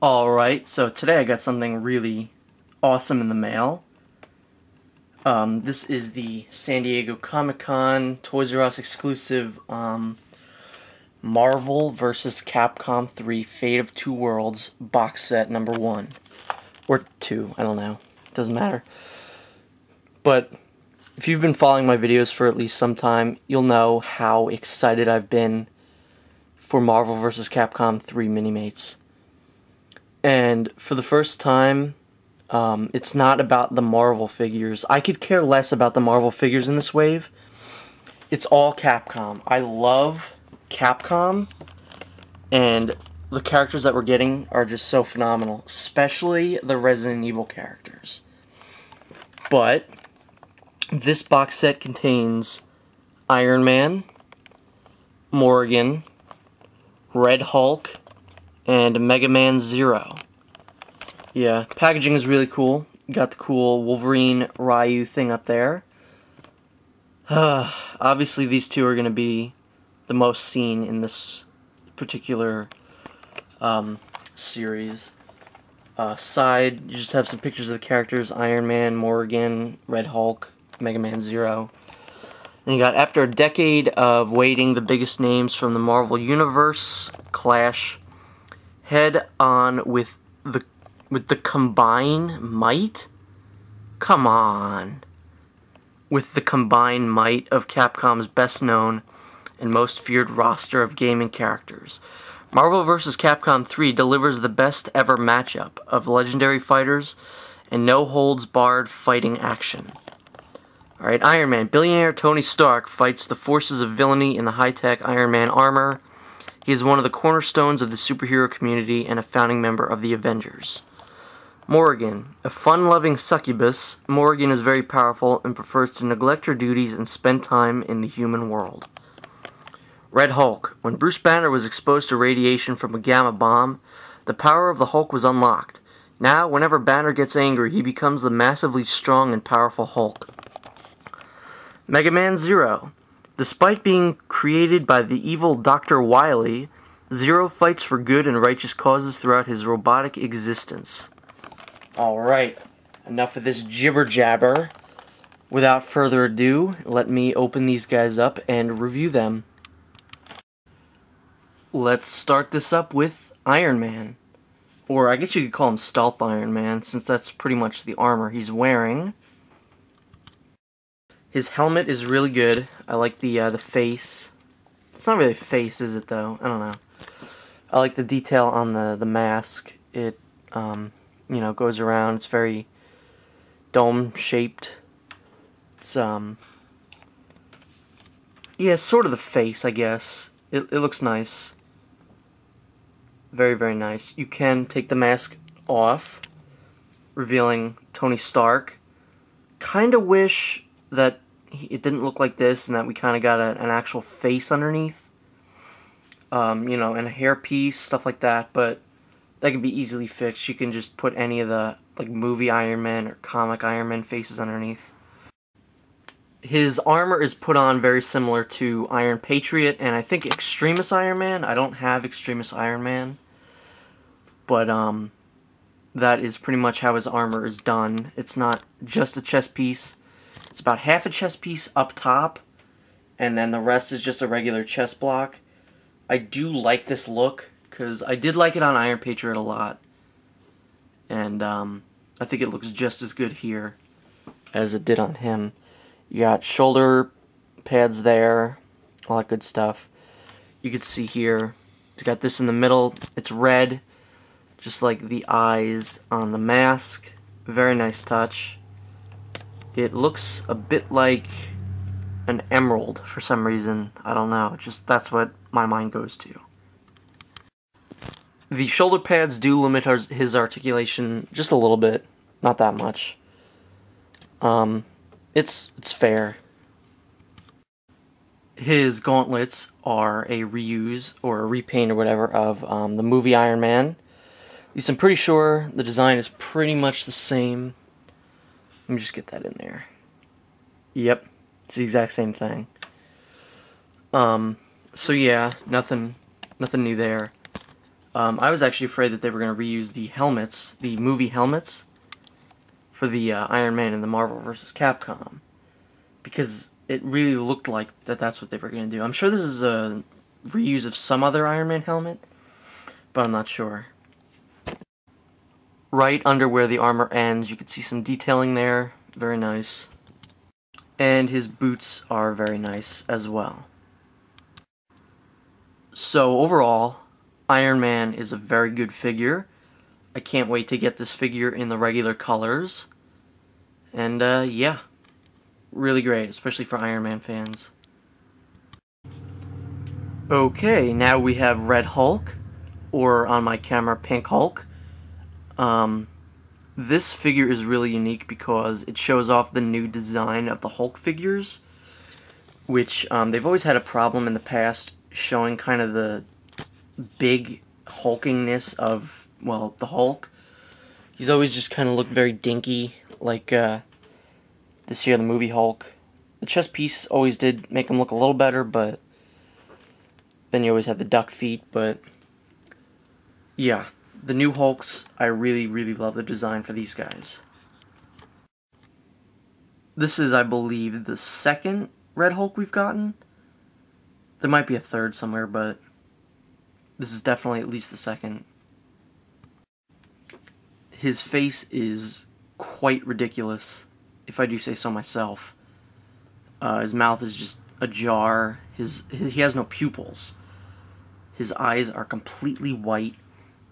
Alright, so today I got something really awesome in the mail. This is the San Diego Comic-Con Toys R Us exclusive Marvel vs. Capcom 3 Fate of Two Worlds box set number 1. Or 2, I don't know. Doesn't matter. But if you've been following my videos for at least some time, you'll know how excited I've been for Marvel vs. Capcom 3 Minimates. And for the first time, it's not about the Marvel figures. I could care less about the Marvel figures in this wave. It's all Capcom. I love Capcom, and the characters that we're getting are just so phenomenal, especially the Resident Evil characters. But this box set contains Iron Man, Morrigan, Red Hulk, and Mega Man Zero. Yeah, packaging is really cool. You got the cool Wolverine Ryu thing up there. Obviously these two are going to be the most seen in this particular series. Side, you just have some pictures of the characters: Iron Man, Morrigan, Red Hulk, Mega Man Zero. And you got, after a decade of waiting, the biggest names from the Marvel Universe clash head on with the combined might? Come on. With the combined might of Capcom's best known and most feared roster of gaming characters. Marvel vs. Capcom 3 delivers the best ever matchup of legendary fighters and no-holds-barred fighting action. Alright, Iron Man. Billionaire Tony Stark fights the forces of villainy in the high-tech Iron Man armor. He is one of the cornerstones of the superhero community and a founding member of the Avengers. Morrigan. A fun-loving succubus, Morrigan is very powerful and prefers to neglect her duties and spend time in the human world. Red Hulk. When Bruce Banner was exposed to radiation from a gamma bomb, the power of the Hulk was unlocked. Now, whenever Banner gets angry, he becomes the massively strong and powerful Hulk. Mega Man Zero. Despite being created by the evil Dr. Wily, Zero fights for good and righteous causes throughout his robotic existence. Alright, enough of this jibber-jabber. Without further ado, let me open these guys up and review them. Let's start this up with Iron Man. Or I guess you could call him Stealth Iron Man, since that's pretty much the armor he's wearing. His helmet is really good. I like the face. It's not really a face, is it, though? I don't know. I like the detail on the mask. It, you know, goes around. It's very dome-shaped. It's, yeah, sort of the face, I guess. It looks nice. Very, very nice. You can take the mask off, revealing Tony Stark. Kinda wish that it didn't look like this and that we kind of got an actual face underneath. You know, and a hairpiece, stuff like that, but that can be easily fixed. You can just put any of the, like, movie Iron Man or comic Iron Man faces underneath. His armor is put on very similar to Iron Patriot and I think Extremis Iron Man. I don't have Extremis Iron Man, but that is pretty much how his armor is done. It's not just a chest piece. It's about half a chest piece up top, and then the rest is just a regular chest block. I do like this look, because I did like it on Iron Patriot a lot. And I think it looks just as good here as it did on him. You got shoulder pads there, all that good stuff. You can see here, it's got this in the middle. It's red, just like the eyes on the mask. Very nice touch. It looks a bit like an emerald for some reason. I don't know. Just that's what my mind goes to. The shoulder pads do limit his articulation just a little bit. Not that much. It's fair. His gauntlets are a reuse or a repaint or whatever of the movie Iron Man. At least I'm pretty sure the design is pretty much the same. Let me just get that in there. Yep, it's the exact same thing. So yeah, nothing new there. I was actually afraid that they were going to reuse the helmets, the movie helmets, for the Iron Man and the Marvel vs. Capcom, because it really looked like that's what they were going to do. I'm sure this is a reuse of some other Iron Man helmet, but I'm not sure. Right under where the armor ends, you can see some detailing there. Very nice. And his boots are very nice as well. So overall, Iron Man is a very good figure. I can't wait to get this figure in the regular colors. And yeah, really great, especially for Iron Man fans. Okay, now we have Red Hulk, or on my camera, Pink Hulk. This figure is really unique because it shows off the new design of the Hulk figures, which they've always had a problem in the past showing kind of the big hulkingness of, well, the Hulk. He's always just kind of looked very dinky, like this here, the movie Hulk. The chest piece always did make him look a little better, but then you always had the duck feet, but yeah. The new Hulks, I really, really love the design for these guys. This is, I believe, the second Red Hulk we've gotten. There might be a third somewhere, but this is definitely at least the second. His face is quite ridiculous, if I do say so myself. His mouth is just ajar. He has no pupils. His eyes are completely white.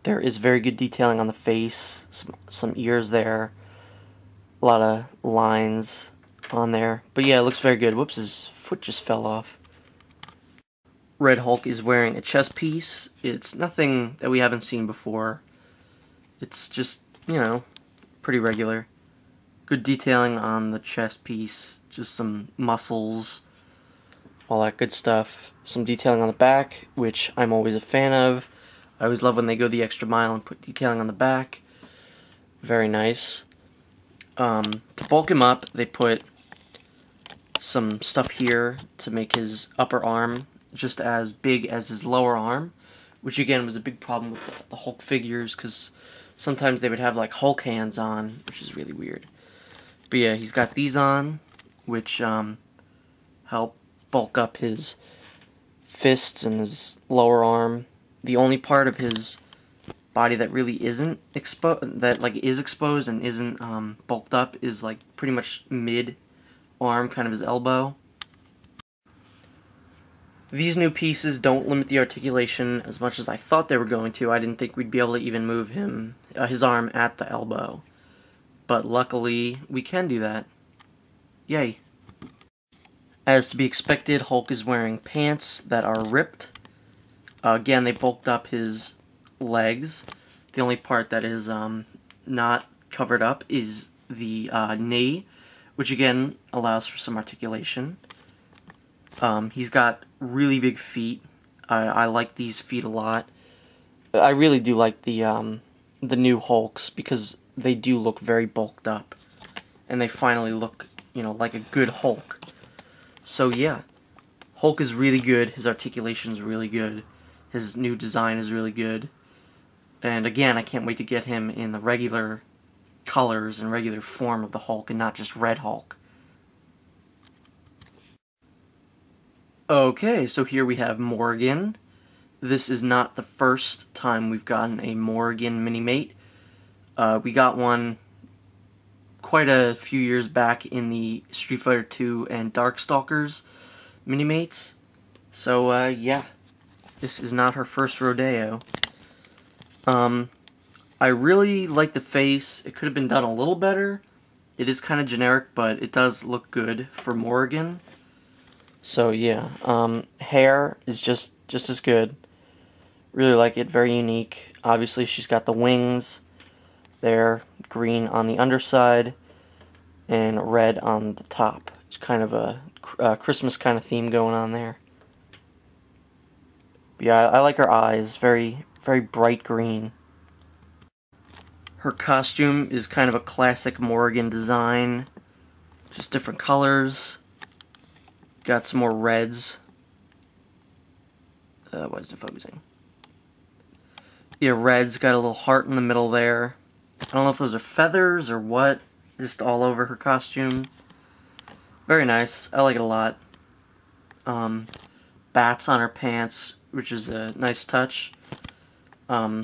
There is very good detailing on the face, some ears there, a lot of lines on there. But yeah, it looks very good. Whoops, his foot just fell off. Red Hulk is wearing a chest piece. It's nothing that we haven't seen before. It's just, you know, pretty regular. Good detailing on the chest piece, just some muscles, all that good stuff. Some detailing on the back, which I'm always a fan of. I always love when they go the extra mile and put detailing on the back. Very nice. To bulk him up, they put some stuff here to make his upper arm just as big as his lower arm, which again was a big problem with the Hulk figures, because sometimes they would have like Hulk hands on, which is really weird. But yeah, he's got these on, which help bulk up his fists and his lower arm. The only part of his body that really isn't exposed, that like is exposed and isn't bulked up, is like pretty much mid arm, kind of his elbow. These new pieces don't limit the articulation as much as I thought they were going to. I didn't think we'd be able to even move his arm at the elbow, but luckily we can do that. Yay! As to be expected, Hulk is wearing pants that are ripped. Again, they bulked up his legs. The only part that is not covered up is the knee, which again allows for some articulation. He's got really big feet. I like these feet a lot. I really do like the new Hulks, because they do look very bulked up, and they finally look, you know, like a good Hulk. So yeah, Hulk is really good. His articulation is really good. His new design is really good. And again, I can't wait to get him in the regular colors and regular form of the Hulk, and not just Red Hulk. Okay, so here we have Morgan. This is not the first time we've gotten a Morgan Minimate. We got one quite a few years back in the Street Fighter II and Darkstalkers Minimates. So, yeah. This is not her first rodeo. I really like the face. It could have been done a little better. It is kind of generic, but it does look good for Morgan. So yeah, hair is just as good. Really like it, very unique. Obviously she's got the wings there, green on the underside, and red on the top. It's kind of a Christmas kind of theme going on there. But yeah, I like her eyes, very, very bright green. Her costume is kind of a classic Morgan design, just different colors. Got some more reds. Why isn't it focusing? Yeah, red's got a little heart in the middle there. I don't know if those are feathers or what, just all over her costume. Very nice. I like it a lot. Bats on her pants, which is a nice touch. Red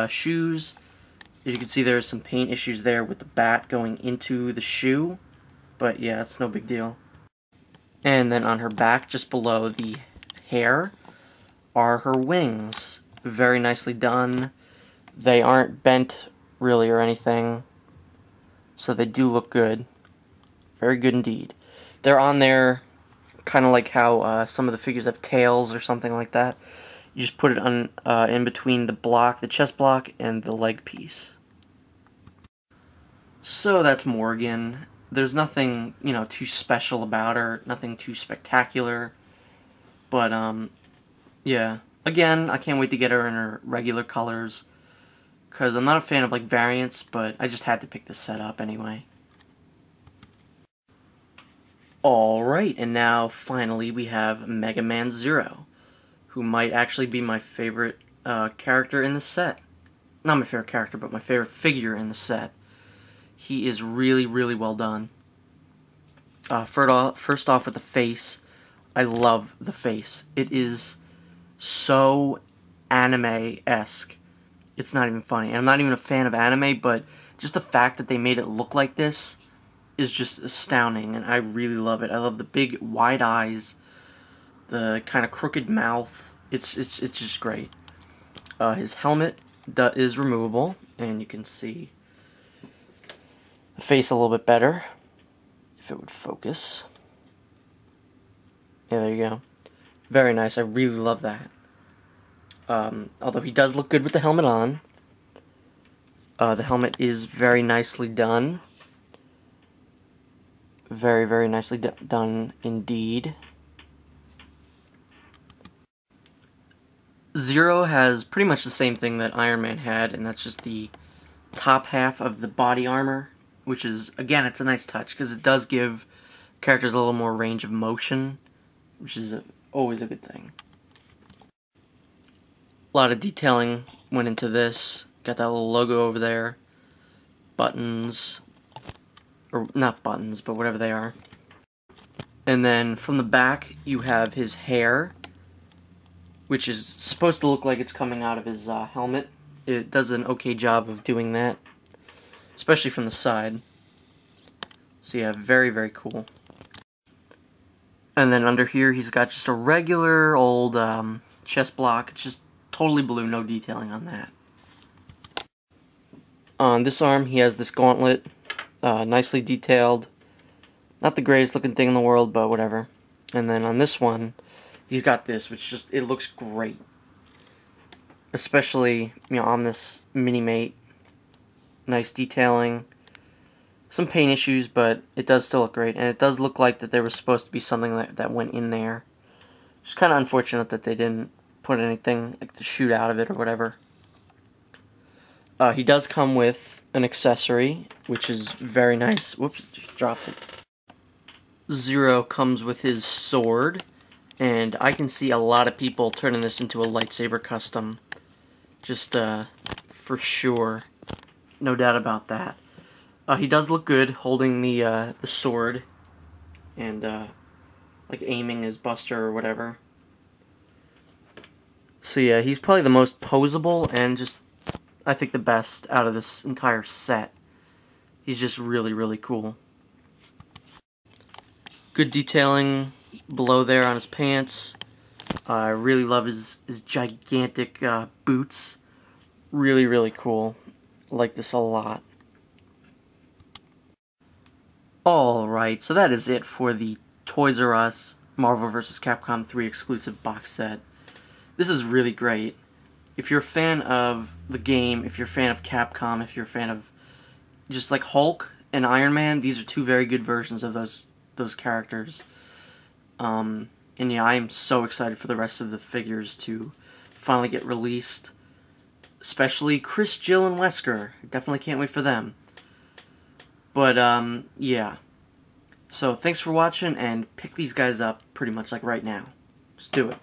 shoes. As you can see, there's some paint issues there with the bat going into the shoe. But yeah, it's no big deal. And then on her back, just below the hair, are her wings. Very nicely done. They aren't bent, really, or anything. So they do look good. Very good indeed. They're on there kind of like how some of the figures have tails or something like that. You just put it on in between the block, the chest block, and the leg piece. So that's Morgan. There's nothing, too special about her, nothing too spectacular. But, yeah. Again, I can't wait to get her in her regular colors, because I'm not a fan of, variants, but I just had to pick this set up anyway. Alright, and now, finally, we have Mega Man Zero, who might actually be my favorite character in the set. Not my favorite character, but my favorite figure in the set. He is really, really well done. First off with the face. I love the face. It is so anime-esque. It's not even funny. And I'm not even a fan of anime, but just the fact that they made it look like this is just astounding, and I really love it. I love the big wide eyes, the kind of crooked mouth. It's just great. His helmet is removable, and you can see the face a little bit better if it would focus. Yeah, there you go. Very nice. I really love that. Although he does look good with the helmet on. The helmet is very nicely done. Very, very nicely done indeed. Zero has pretty much the same thing that Iron Man had, and that's just the top half of the body armor, which is, again, it's a nice touch, because it does give characters a little more range of motion, which is always a good thing. A lot of detailing went into this. Got that little logo over there. Buttons. Or not buttons, but whatever they are. And then from the back, you have his hair, which is supposed to look like it's coming out of his helmet. It does an okay job of doing that, especially from the side. So yeah, very, very cool. And then under here, he's got just a regular old chest block. It's just totally blue, no detailing on that. On this arm, he has this gauntlet, nicely detailed. Not the greatest looking thing in the world, but whatever. And then on this one, he's got this, which just, it looks great. Especially, on this Minimate. Nice detailing. Some paint issues, but it does still look great. And it does look like that there was supposed to be something that went in there. It's kind of unfortunate that they didn't put anything to shoot out of it or whatever. He does come with an accessory, which is very nice. Whoops, just dropped it. Zero comes with his sword, and I can see a lot of people turning this into a lightsaber custom. Just, for sure. No doubt about that. He does look good holding the sword and, aiming his buster or whatever. So yeah, he's probably the most posable and just, I think, the best out of this entire set. He's just really, really cool. Good detailing below there on his pants. I really love his gigantic boots. Really, really cool. I like this a lot. Alright, so that is it for the Toys R Us Marvel vs. Capcom 3 exclusive box set. This is really great. If you're a fan of the game, if you're a fan of Capcom, if you're a fan of just like Hulk and Iron Man, these are two very good versions of those characters. And yeah, I am so excited for the rest of the figures to finally get released. Especially Chris, Jill, and Wesker. Definitely can't wait for them. But, yeah. So, thanks for watching, and pick these guys up pretty much like right now. Just do it.